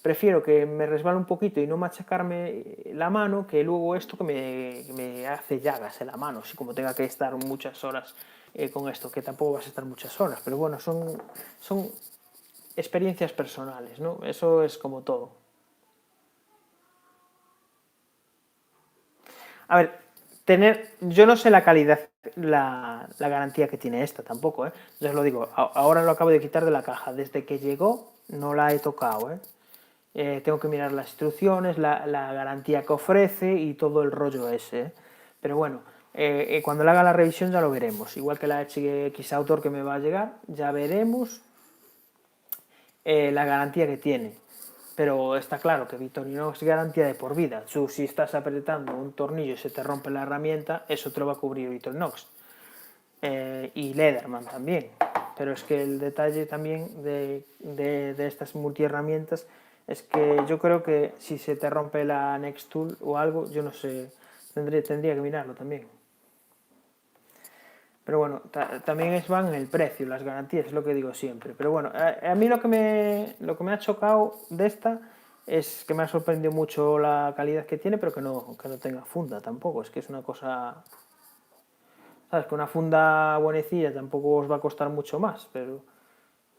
prefiero que me resbale un poquito y no machacarme la mano que luego esto que me hace llagas en la mano, así como tenga que estar muchas horas con esto, que tampoco vas a estar muchas horas, pero bueno, son experiencias personales, ¿no? Eso es como todo. A ver, yo no sé la calidad, la garantía que tiene esta tampoco, ¿eh? Ya os lo digo, ahora lo acabo de quitar de la caja. Desde que llegó no la he tocado, ¿eh? Tengo que mirar las instrucciones, la garantía que ofrece y todo el rollo ese, ¿eh? Pero bueno, cuando le haga la revisión ya lo veremos. Igual que la X Autor que me va a llegar, ya veremos la garantía que tiene. Pero está claro que Victorinox es garantía de por vida. Tú, si estás apretando un tornillo y se te rompe la herramienta, eso te lo va a cubrir Victorinox. Y Lederman también. Pero es que el detalle también de estas multiherramientas es que yo creo que si se te rompe la Nextool o algo, yo no sé, tendría que mirarlo también. Pero bueno, también van en el precio, las garantías, es lo que digo siempre. Pero bueno, a mí lo que me ha chocado de esta es que me ha sorprendido mucho la calidad que tiene, pero que no tenga funda tampoco. Es que es una cosa, ¿sabes? Que una funda buenecilla tampoco os va a costar mucho más, pero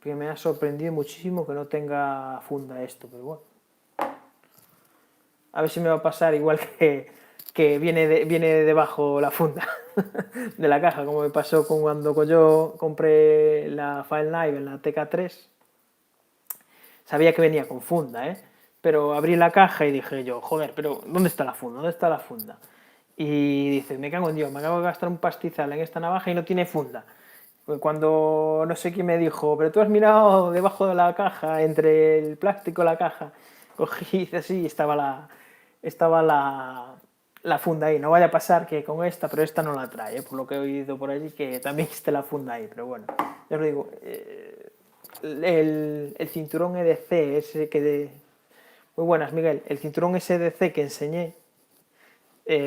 que me ha sorprendido muchísimo que no tenga funda esto, pero bueno. A ver si me va a pasar igual que viene debajo la funda de la caja, como me pasó cuando yo compré la File Knife en la TK3. Sabía que venía con funda, ¿eh? Pero abrí la caja y dije yo, joder, pero ¿dónde está la funda? ¿Dónde está la funda? Y dice, me cago en Dios, me acabo de gastar un pastizal en esta navaja y no tiene funda. Cuando no sé quién me dijo, pero tú has mirado debajo de la caja, entre el plástico y la caja, cogí así y estaba la funda ahí. No vaya a pasar que con esta, pero esta no la trae, por lo que he oído por allí, que también esté la funda ahí, pero bueno, ya os digo, el cinturón EDC, ese muy buenas, Miguel, el cinturón SDC que enseñé,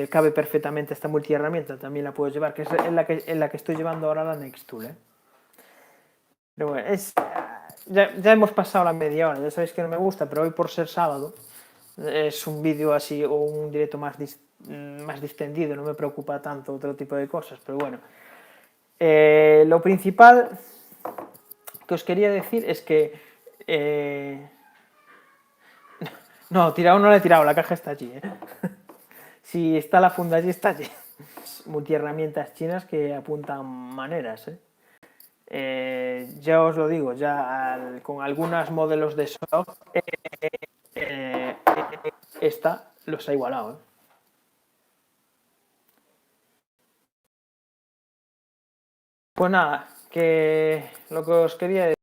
cabe perfectamente esta multiherramienta, también la puedes llevar, que es en la que estoy llevando ahora la Nextool, ¿eh? Pero bueno, ya hemos pasado la media hora, ya sabéis que no me gusta, pero hoy por ser sábado es un vídeo así o un directo más distendido, no me preocupa tanto otro tipo de cosas, pero bueno. Lo principal que os quería decir es que... no, tirado no la he tirado, la caja está allí, ¿eh? Si está la funda allí, está allí. Multiherramientas chinas que apuntan maneras, ¿eh? Ya os lo digo, ya con algunos modelos de soft, eh, esta los ha igualado, ¿eh? Pues nada, que lo que os quería decir,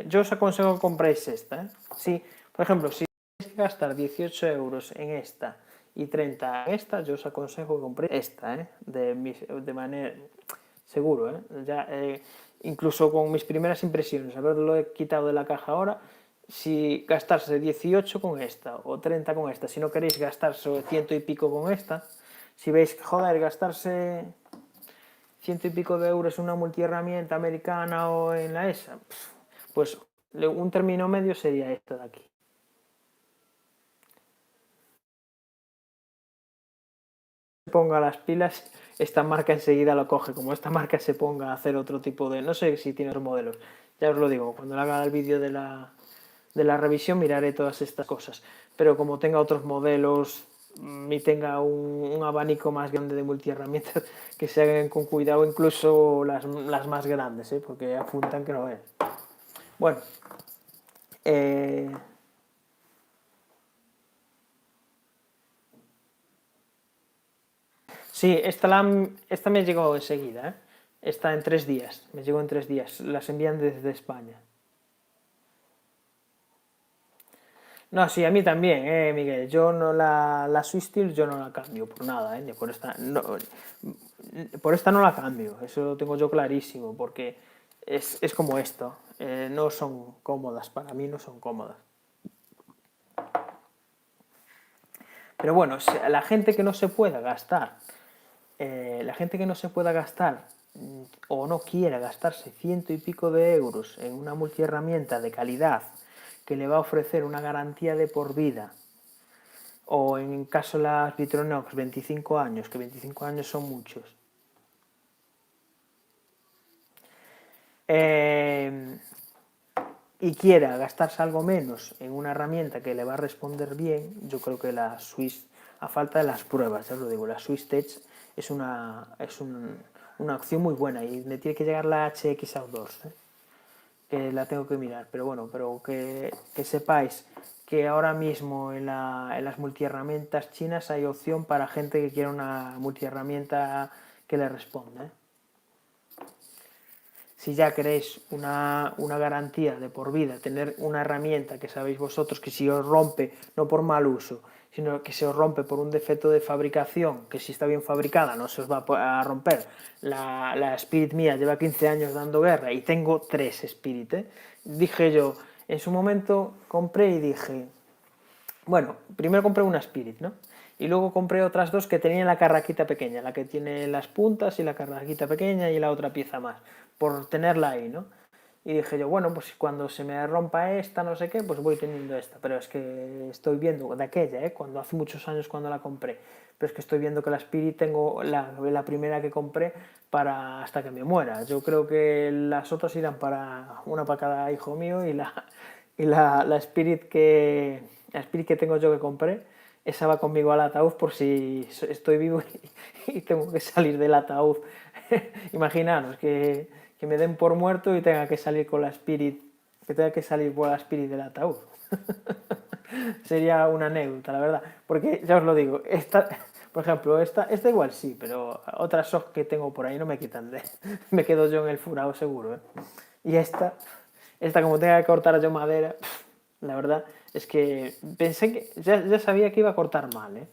yo os aconsejo que compréis esta, ¿eh? Si, por ejemplo, si tenéis que gastar 18 euros en esta y 30 en esta, yo os aconsejo que compréis esta, ¿eh? De manera seguro, ¿eh? Ya, incluso con mis primeras impresiones, haberlo quitado de la caja ahora, si gastarse 18 con esta o 30 con esta, si no queréis gastarse ciento y pico con esta, si veis, joder, gastarse ciento y pico de euros en una multiherramienta americana o en la ESA, pues un término medio sería esta de aquí. Ponga las pilas, esta marca enseguida lo coge, como esta marca se ponga a hacer otro tipo de, no sé si tiene otros modelos, ya os lo digo, cuando haga el vídeo de la revisión miraré todas estas cosas, pero como tenga otros modelos y tenga un abanico más grande de multiherramientas, que se hagan con cuidado incluso las más grandes, porque apuntan que no es. Bueno, sí, esta me llegó enseguida, ¿eh? Esta en 3 días, me llegó en 3 días, las envían desde España. No, sí, a mí también, Miguel. Yo no la Swiss Steel yo no la cambio por nada, ni por esta no la cambio, eso lo tengo yo clarísimo, porque es como esto, no son cómodas, para mí no son cómodas. Pero bueno, la gente que no se pueda gastar, la gente que no se pueda gastar o no quiera gastarse ciento y pico de euros en una multiherramienta de calidad que le va a ofrecer una garantía de por vida, o en caso de las Vitronox 25 años, que 25 años son muchos, y quiera gastarse algo menos en una herramienta que le va a responder bien, yo creo que la Swiss, a falta de las pruebas, ya os lo digo, la Swiss Tech es una opción muy buena, y me tiene que llegar la HX Outdoors, que la tengo que mirar, pero bueno, pero que sepáis que ahora mismo en las multiherramientas chinas hay opción para gente que quiera una multiherramienta que le responda. Si ya queréis una garantía de por vida, tener una herramienta que sabéis vosotros que si os rompe, no por mal uso, sino que se os rompe por un defecto de fabricación, que si está bien fabricada no se os va a romper. La Spirit mía lleva 15 años dando guerra y tengo 3 Spirit. Dije yo, en su momento compré y dije, bueno, primero compré una Spirit, ¿no? Y luego compré otras 2 que tenían la carraquita pequeña, la que tiene las puntas y la carraquita pequeña y la otra pieza más, por tenerla ahí, ¿no? Y dije yo, bueno, pues cuando se me rompa esta, no sé qué, pues voy teniendo esta. Pero es que estoy viendo, de aquella, cuando hace muchos años cuando la compré, pero es que estoy viendo que la Spirit tengo la primera que compré para hasta que me muera. Yo creo que las otras irán para una para cada hijo mío, y la Spirit que tengo yo que compré, esa va conmigo al ataúd por si estoy vivo y tengo que salir del ataúd. Imaginaros que me den por muerto y tenga que salir con la Spirit, que tenga que salir por la Spirit del ataúd. Sería una anécdota, la verdad. Porque ya os lo digo, por ejemplo, esta igual sí, pero otras SOG que tengo por ahí no me quitan me quedo yo en el furado seguro. Y esta como tenga que cortar yo madera, la verdad es que pensé que ya sabía que iba a cortar mal,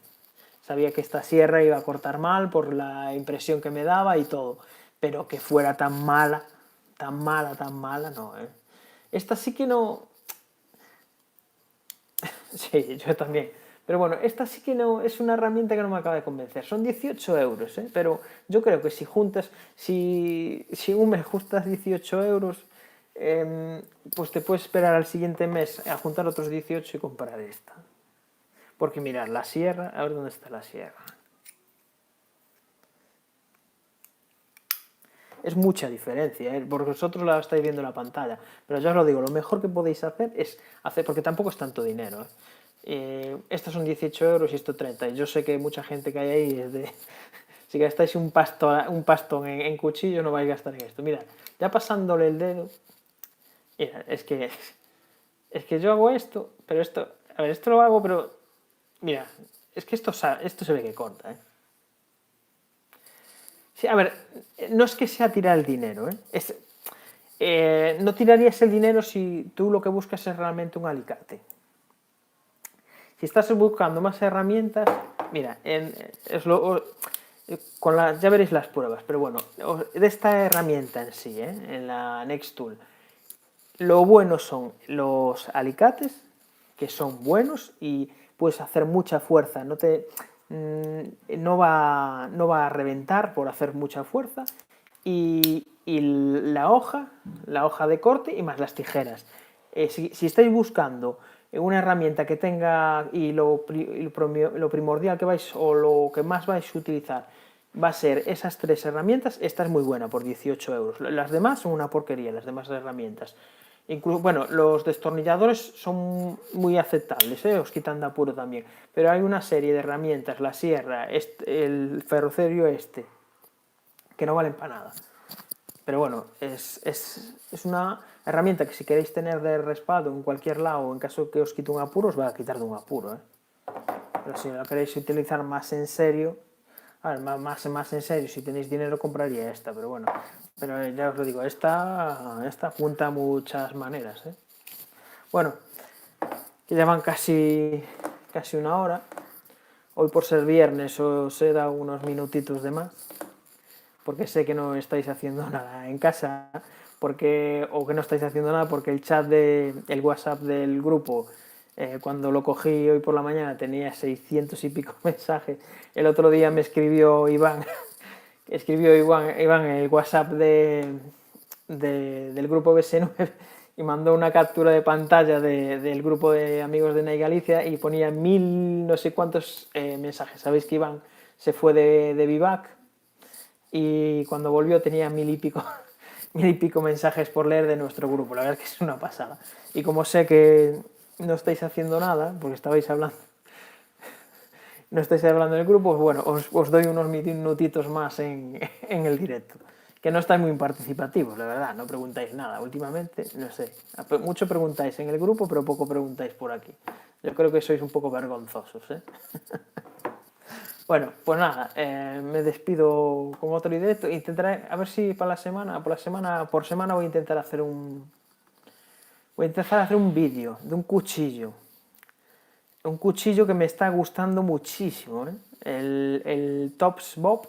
Sabía que esta sierra iba a cortar mal por la impresión que me daba y todo, pero que fuera tan mala, no, Esta sí que no... Sí, yo también. Pero bueno, esta sí que no es una herramienta que no me acaba de convencer. Son 18 euros, pero yo creo que si juntas, si un mes justas 18 euros, pues te puedes esperar al siguiente mes a juntar otros 18 y comprar esta. Porque mirad, la sierra, a ver dónde está la sierra. Es mucha diferencia, porque vosotros la estáis viendo en la pantalla. Pero ya os lo digo, lo mejor que podéis hacer es hacer, porque tampoco es tanto dinero, estos son 18 euros y esto 30. Y yo sé que mucha gente que hay ahí es de... Si gastáis un pastón en cuchillo, no vais a gastar en esto. Mira, ya pasándole el dedo... Mira, es que yo hago esto, pero esto... A ver, esto lo hago, pero... Mira, es que esto se ve que corta, Sí, a ver, no es que sea tirar el dinero, no tirarías el dinero si tú lo que buscas es realmente un alicate. Si estás buscando más herramientas, mira, ya veréis las pruebas, pero bueno, de esta herramienta en sí, en la Nextool, Lo bueno son los alicates, que son buenos y puedes hacer mucha fuerza, no va a reventar por hacer mucha fuerza. Y la hoja de corte y más las tijeras. Si estáis buscando una herramienta que tenga y lo primordial que vais o lo que más vais a utilizar va a ser esas 3 herramientas, esta es muy buena por 18 euros. Las demás son una porquería, las demás herramientas. Incluso, bueno, los destornilladores son muy aceptables, os quitan de apuro también. Pero hay una serie de herramientas, la sierra, el ferrocerio que no valen para nada. Pero bueno, es una herramienta que si queréis tener de respaldo en cualquier lado, en caso que os quite un apuro, os va a quitar de un apuro. Pero si la queréis utilizar más en serio, a ver, más en serio, si tenéis dinero compraría esta, pero bueno. Pero ya os lo digo, esta apunta a muchas maneras. Bueno, que ya van casi una hora. Hoy por ser viernes os he dado unos minutitos de más, porque sé que no estáis haciendo nada en casa, o que no estáis haciendo nada porque el WhatsApp del grupo, cuando lo cogí hoy por la mañana tenía 600 y pico mensajes. El otro día me escribió Iván, en el WhatsApp del grupo BS9 y mandó una captura de pantalla del grupo de amigos de Nay Galicia y ponía 1000 no sé cuántos mensajes. Sabéis que Iván se fue de Vivac y cuando volvió tenía 1000 y pico mensajes por leer de nuestro grupo. La verdad es que es una pasada. Y como sé que no estáis haciendo nada, porque no estáis hablando en el grupo, pues bueno, os doy unos minutitos más en el directo. Que no estáis muy participativos, la verdad, no preguntáis nada. Últimamente, no sé, mucho preguntáis en el grupo, pero poco preguntáis por aquí. Yo creo que sois un poco vergonzosos, ¿eh? Bueno, pues nada, me despido con otro directo. Intentaré, a ver si por semana voy a intentar hacer un vídeo de un cuchillo. Un cuchillo que me está gustando muchísimo, ¿eh? El Tops Bob.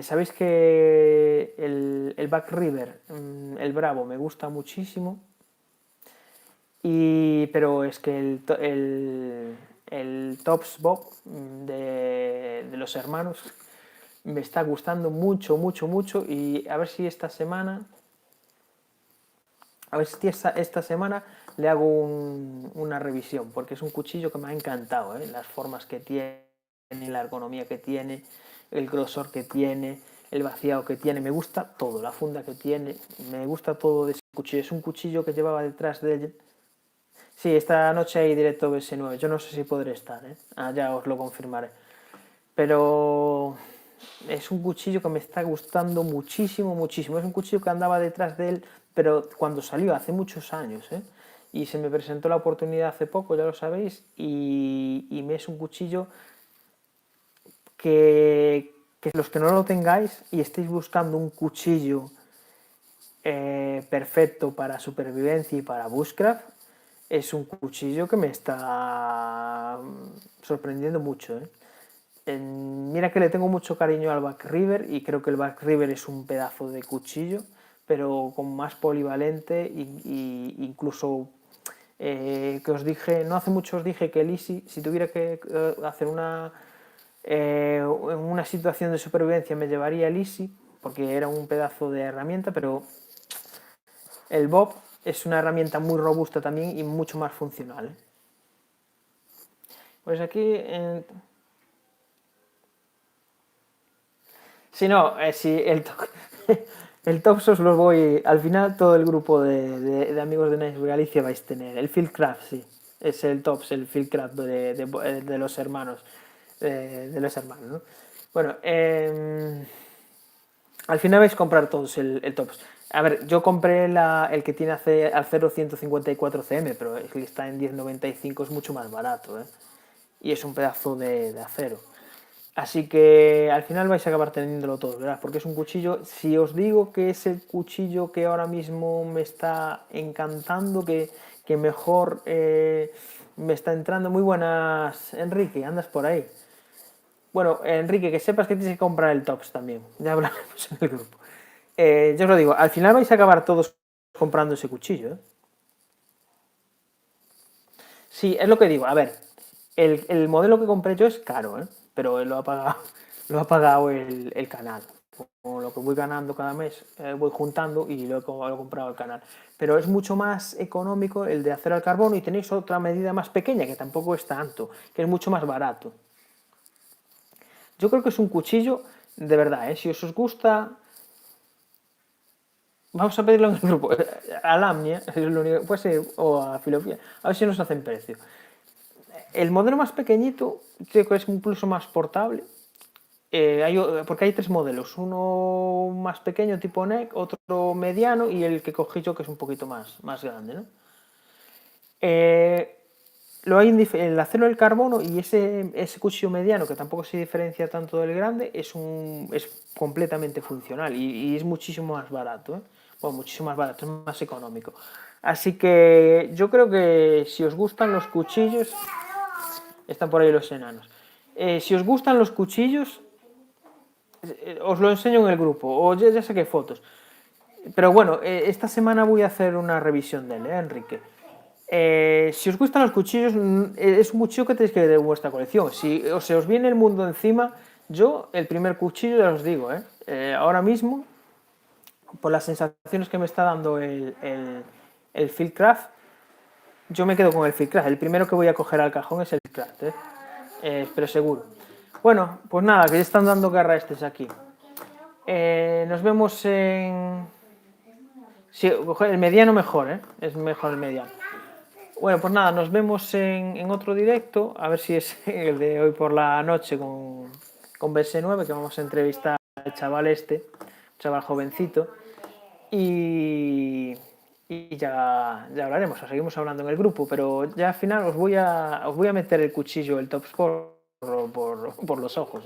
Sabéis que el Back River, el Bravo, me gusta muchísimo. Pero es que el Tops Bob de los hermanos me está gustando mucho, mucho, mucho. Y a ver si esta semana le hago una revisión, porque es un cuchillo que me ha encantado, ¿eh? Las formas que tiene, la ergonomía que tiene, el grosor que tiene, el vaciado que tiene, me gusta todo, la funda que tiene, me gusta todo de ese cuchillo. Es un cuchillo que llevaba detrás de él. Sí, esta noche hay directo BS9, yo no sé si podré estar, ¿eh? Ya os lo confirmaré. Pero es un cuchillo que me está gustando muchísimo, muchísimo. Es un cuchillo que andaba detrás de él, pero cuando salió, hace muchos años, ¿eh? Y se me presentó la oportunidad hace poco, ya lo sabéis, y me es un cuchillo que los que no lo tengáis y estéis buscando un cuchillo perfecto para supervivencia y para bushcraft, es un cuchillo que me está sorprendiendo mucho, ¿eh? Mira que le tengo mucho cariño al Back River y creo que el Back River es un pedazo de cuchillo, pero con más polivalente incluso que os dije, no hace mucho os dije que el Easy, si tuviera que hacer en una situación de supervivencia me llevaría el Easy, porque era un pedazo de herramienta, pero el Bob es una herramienta muy robusta también y mucho más funcional, ¿eh? Pues aquí... Si no, si el Tops os los voy... Al final todo el grupo de amigos de Nice Galicia vais a tener. El Fieldcraft, sí. Es el Tops, el Fieldcraft de los hermanos. De los hermanos, ¿no? Bueno, al final vais a comprar todos el Tops. A ver, yo compré el que tiene acero 154 cm, pero el que está en 1095 es mucho más barato, ¿eh? Y es un pedazo de acero. Así que al final vais a acabar teniéndolo todo, ¿verdad? Porque es un cuchillo, si os digo que es el cuchillo que ahora mismo me está encantando, que mejor me está entrando. Muy buenas, Enrique, andas por ahí. Bueno, Enrique, que sepas que tienes que comprar el Tops también. Ya hablaremos en el grupo. Yo os lo digo, al final vais a acabar todos comprando ese cuchillo, ¿eh? Sí, es lo que digo. A ver, el modelo que compré yo es caro, ¿eh? Pero lo ha pagado el canal. Con lo que voy ganando cada mes, voy juntando y lo he comprado el canal. Pero es mucho más económico el de acero al carbono y tenéis otra medida más pequeña, que tampoco es tanto, que es mucho más barato. Yo creo que es un cuchillo, de verdad, ¿eh? Si os gusta, vamos a pedirlo en el grupo. A Lamnia, es lo único, puede ser, o a Filofía, a ver si nos hacen precio. El modelo más pequeñito creo que es incluso más portable, porque hay tres modelos, uno más pequeño tipo NEC, otro mediano y el que cogí yo que es un poquito más grande, ¿no? Lo hay el acero del carbono y ese cuchillo mediano, que tampoco se diferencia tanto del grande, es completamente funcional y es muchísimo más barato, ¿eh? Bueno, muchísimo más barato, es más económico. Así que yo creo que si os gustan los cuchillos, están por ahí los enanos. Si os gustan los cuchillos, os lo enseño en el grupo, o ya saqué fotos. Pero bueno, esta semana voy a hacer una revisión de él, Enrique. Si os gustan los cuchillos, es un cuchillo que tenéis que ver en vuestra colección. Si se os viene el mundo encima, yo el primer cuchillo ya os digo, ahora mismo, por las sensaciones que me está dando el Fieldcraft, yo me quedo con el Fieldcraft. El primero que voy a coger al cajón es el Fieldcraft, pero seguro. Bueno, pues nada, que ya están dando guerra estos aquí. Nos vemos en... Sí, el mediano mejor, es mejor el mediano. Bueno, pues nada, nos vemos en otro directo, a ver si es el de hoy por la noche con BS9, que vamos a entrevistar al chaval chaval jovencito, y ya hablaremos, seguimos hablando en el grupo, pero ya al final os voy a meter el cuchillo, el Top Sport, por los ojos,